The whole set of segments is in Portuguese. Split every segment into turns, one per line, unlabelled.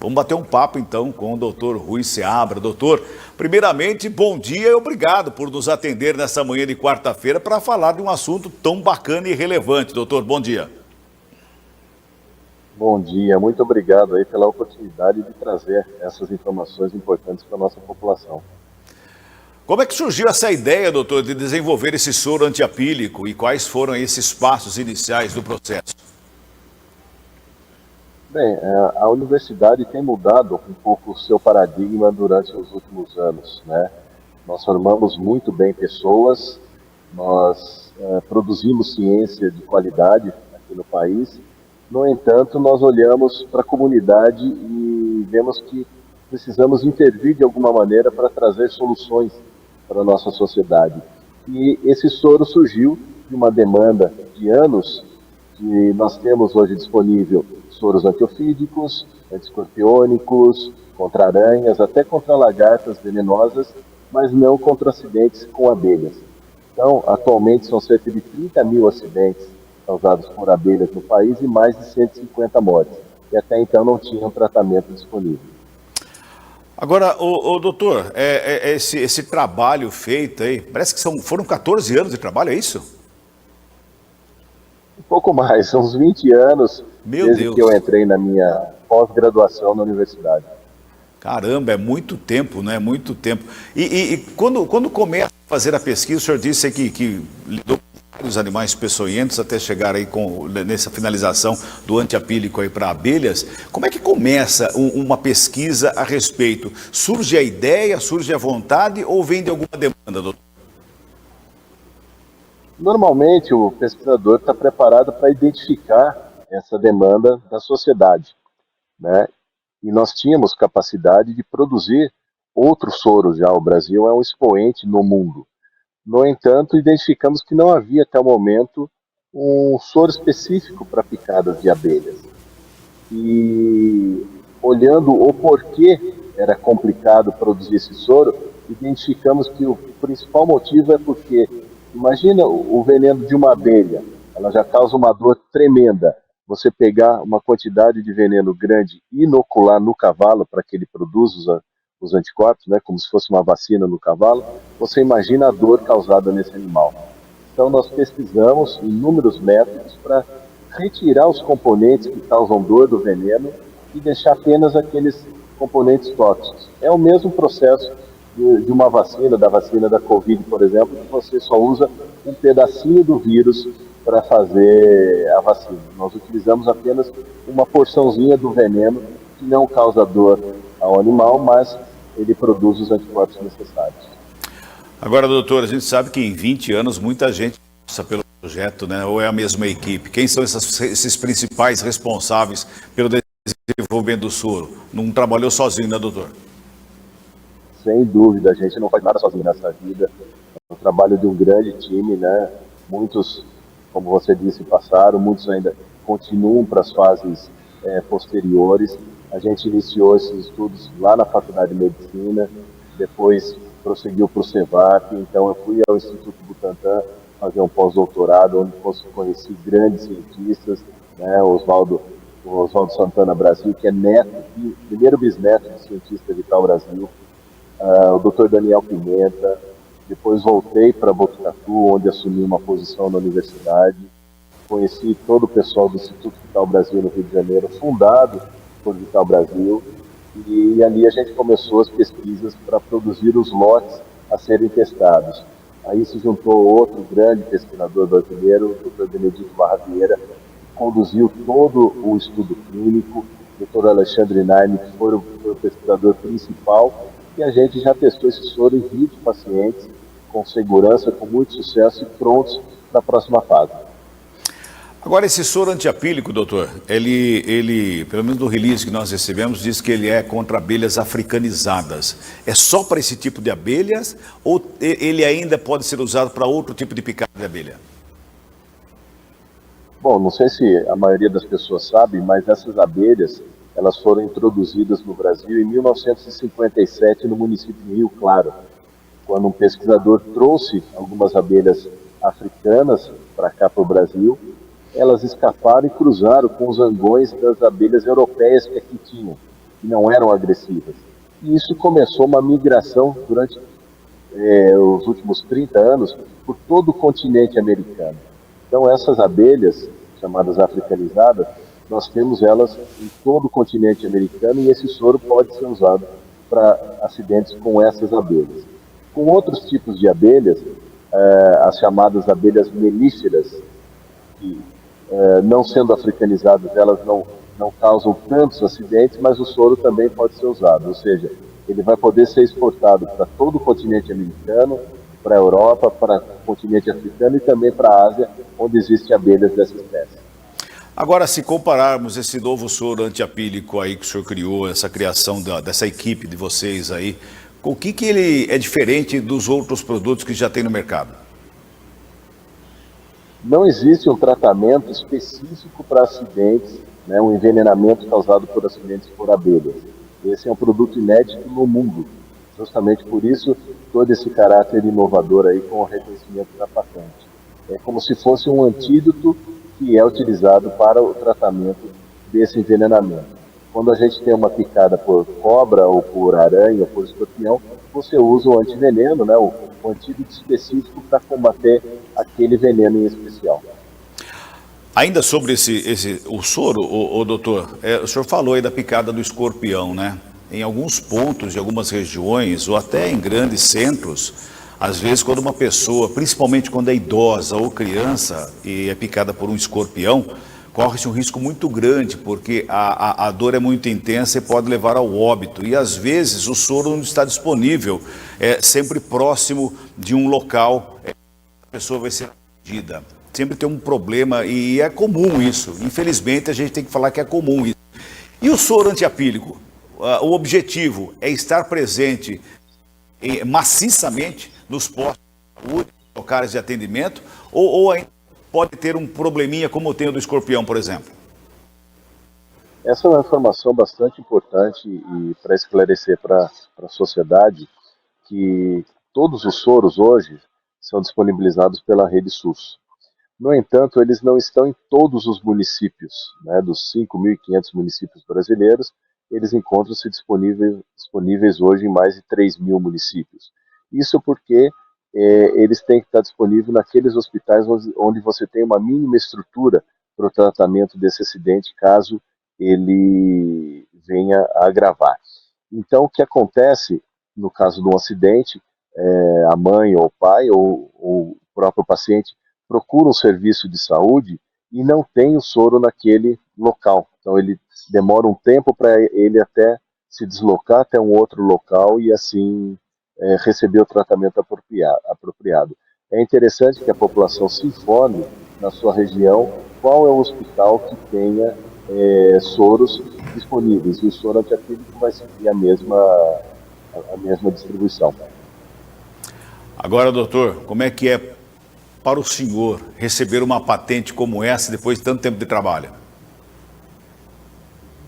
Vamos bater um papo então com o doutor Rui Seabra. Doutor, primeiramente, bom dia e obrigado por nos atender nessa manhã de quarta-feira para falar de um assunto tão bacana e relevante. Doutor, bom dia.
Bom dia, muito obrigado aí pela oportunidade de trazer essas informações importantes para a nossa população.
Como é que surgiu essa ideia, doutor, de desenvolver esse soro antiapílico e quais foram esses passos iniciais do processo?
Bem, a universidade tem mudado um pouco o seu paradigma durante os últimos anos, né? Nós formamos muito bem pessoas, nós produzimos ciência de qualidade aqui no país. No entanto, nós olhamos para a comunidade e vemos que precisamos intervir de alguma maneira para trazer soluções para a nossa sociedade. E esse soro surgiu de uma demanda de anos, que nós temos hoje disponível soros antiofídicos, antiescorpiônicos, contra aranhas, até contra lagartas venenosas, mas não contra acidentes com abelhas. Então, atualmente são cerca de 30 mil acidentes causados por abelhas no país e mais de 150 mortes. E até então não tinha um tratamento disponível.
Agora, doutor, esse trabalho feito aí, parece que foram 14 anos de trabalho, é isso?
Um pouco mais, são uns 20 anos desde
Deus.
que eu entrei na minha pós-graduação na universidade.
Caramba, é muito tempo, né? Muito tempo. E quando começa a fazer a pesquisa, o senhor disse que lidou com vários animais peçonhentos até chegar aí nessa finalização do antiapílico aí para abelhas. Como é que começa uma pesquisa a respeito? Surge a ideia, surge a vontade ou vem de alguma demanda, doutor?
Normalmente o pesquisador está preparado para identificar essa demanda da sociedade, né? E nós tínhamos capacidade de produzir outros soros já. O Brasil é um expoente no mundo. No entanto, identificamos que não havia até o momento um soro específico para picadas de abelhas. E olhando o porquê era complicado produzir esse soro, identificamos que o principal motivo é porque, imagina o veneno de uma abelha, ela já causa uma dor tremenda. Você pegar uma quantidade de veneno grande e inocular no cavalo para que ele produza os anticorpos, né, como se fosse uma vacina no cavalo, você imagina a dor causada nesse animal. Então nós pesquisamos inúmeros métodos para retirar os componentes que causam dor do veneno e deixar apenas aqueles componentes tóxicos. É o mesmo processo de uma vacina, da vacina da Covid, por exemplo, que você só usa um pedacinho do vírus para fazer a vacina. Nós utilizamos apenas uma porçãozinha do veneno que não causa dor ao animal, mas ele produz os anticorpos necessários.
Agora, doutor, a gente sabe que em 20 anos muita gente passa pelo projeto, né? Ou é a mesma equipe? Quem são esses principais responsáveis pelo desenvolvimento do soro? Não trabalhou sozinho, né, doutor?
Sem dúvida, a gente não faz nada sozinho nessa vida. É o trabalho de um grande time, né? Muitos, como você disse, passaram, muitos ainda continuam para as fases posteriores. A gente iniciou esses estudos lá na Faculdade de Medicina, depois prosseguiu para o CEVAP, então eu fui ao Instituto Butantan fazer um pós-doutorado, onde conheci grandes cientistas, né? Oswaldo Santana Brasil, que é primeiro bisneto de cientista Vital Brasil, o Dr. Daniel Pimenta. Depois voltei para Botucatu, onde assumi uma posição na universidade. Conheci todo o pessoal do Instituto Vital Brasil no Rio de Janeiro, fundado por Vital Brasil, e ali a gente começou as pesquisas para produzir os lotes a serem testados. Aí se juntou outro grande pesquisador brasileiro, o Dr. Benedito Barra Vieira, que conduziu todo o estudo clínico, o Dr. Alexandre Naime, que foi o pesquisador principal, e a gente já testou esse soro em 20 pacientes, com segurança, com muito sucesso e prontos para a próxima fase.
Agora, esse soro antiapílico, doutor, ele, pelo menos no release que nós recebemos, diz que ele é contra abelhas africanizadas. É só para esse tipo de abelhas ou ele ainda pode ser usado para outro tipo de picada de abelha?
Bom, não sei se a maioria das pessoas sabe, mas essas abelhas, elas foram introduzidas no Brasil em 1957 no município de Rio Claro, quando um pesquisador trouxe algumas abelhas africanas para cá, para o Brasil. Elas escaparam e cruzaram com os zangões das abelhas europeias que aqui tinham. que não eram agressivas. E isso começou uma migração durante os últimos 30 anos por todo o continente americano. Então essas abelhas, chamadas africanizadas, nós temos elas em todo o continente americano e esse soro pode ser usado para acidentes com essas abelhas. Com outros tipos de abelhas, as chamadas abelhas melíferas, que não sendo africanizadas, elas não causam tantos acidentes, mas o soro também pode ser usado, ou seja, ele vai poder ser exportado para todo o continente americano, para a Europa, para o continente africano e também para a Ásia, onde existem abelhas dessa espécie.
Agora, se compararmos esse novo soro antiapílico aí que o senhor criou, essa criação dessa equipe de vocês aí, o que ele é diferente dos outros produtos que já tem no mercado?
Não existe um tratamento específico para acidentes, né, um envenenamento causado por acidentes por abelhas. Esse é um produto inédito no mundo. Justamente por isso, todo esse caráter inovador aí com o reconhecimento da patente. É como se fosse um antídoto que é utilizado para o tratamento desse envenenamento. Quando a gente tem uma picada por cobra, ou por aranha, ou por escorpião, você usa o antiveneno, né, o antídoto específico para combater aquele veneno em especial.
Ainda sobre o soro, doutor, o senhor falou aí da picada do escorpião, né? Em alguns pontos de algumas regiões, ou até em grandes centros, às vezes quando uma pessoa, principalmente quando é idosa ou criança e é picada por um escorpião, corre-se um risco muito grande, porque a dor é muito intensa e pode levar ao óbito. E às vezes o soro não está disponível, sempre próximo de um local, a pessoa vai ser atendida. Sempre tem um problema e é comum isso. Infelizmente a gente tem que falar que é comum isso. E o soro antiapílico? O objetivo é estar presente maciçamente nos postos de saúde, locais de atendimento, ou ainda pode ter um probleminha como tem o do escorpião, por exemplo?
Essa é uma informação bastante importante e para esclarecer para a sociedade que todos os soros hoje são disponibilizados pela rede SUS. No entanto, eles não estão em todos os municípios, né, dos 5.500 municípios brasileiros, eles encontram-se disponíveis hoje em mais de 3.000 municípios. Isso porque eles têm que estar disponíveis naqueles hospitais onde você tem uma mínima estrutura para o tratamento desse acidente, caso ele venha a agravar. Então, o que acontece no caso de um acidente, a mãe ou o pai ou o próprio paciente procura um serviço de saúde e não tem o soro naquele local. Então ele demora um tempo para ele até se deslocar até um outro local e assim receber o tratamento apropriado. É interessante que a população se informe na sua região qual é o hospital que tenha soros disponíveis. E o soro antiapílico vai seguir a mesma distribuição.
Agora, doutor, como é que é para o senhor receber uma patente como essa depois de tanto tempo de trabalho?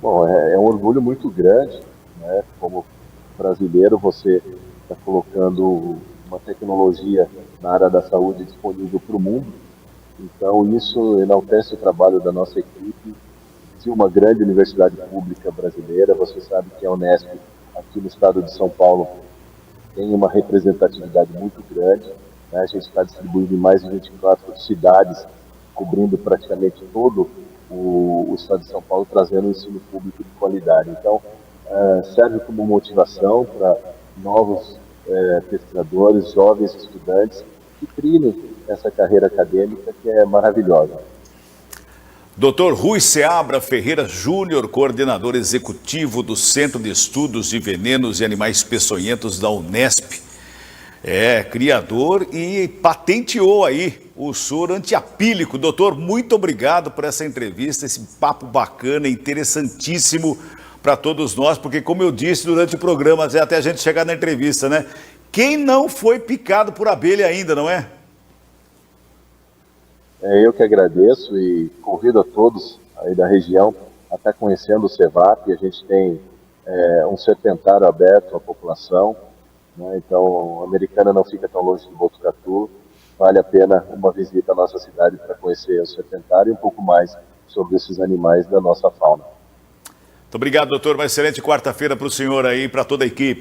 Bom, é um orgulho muito grande, né? Como brasileiro, você está colocando uma tecnologia na área da saúde disponível para o mundo. Então, isso enaltece o trabalho da nossa equipe de uma grande universidade pública brasileira. Você sabe que a Unesp, aqui no estado de São Paulo, tem uma representatividade muito grande. Né? A gente está distribuindo em mais de 24 cidades, cobrindo praticamente todo o estado de São Paulo, trazendo um ensino público de qualidade. Então, serve como motivação para novos pesquisadores, jovens estudantes, que trilhem essa carreira acadêmica que é maravilhosa.
Dr. Rui Seabra Ferreira Júnior, coordenador executivo do Centro de Estudos de Venenos e Animais Peçonhentos da Unesp. Criador e patenteou aí o soro antiapílico. Doutor, muito obrigado por essa entrevista, esse papo bacana, interessantíssimo para todos nós, porque como eu disse durante o programa, até a gente chegar na entrevista, né? Quem não foi picado por abelha ainda, não é?
Eu que agradeço e convido a todos aí da região a estar conhecendo o CEVAP. A gente tem um serpentário aberto à população, né? Então a Americana não fica tão longe de Botucatu. Vale a pena uma visita à nossa cidade para conhecer o serpentário e um pouco mais sobre esses animais da nossa fauna.
Muito obrigado, doutor. Uma excelente quarta-feira para o senhor aí e para toda a equipe.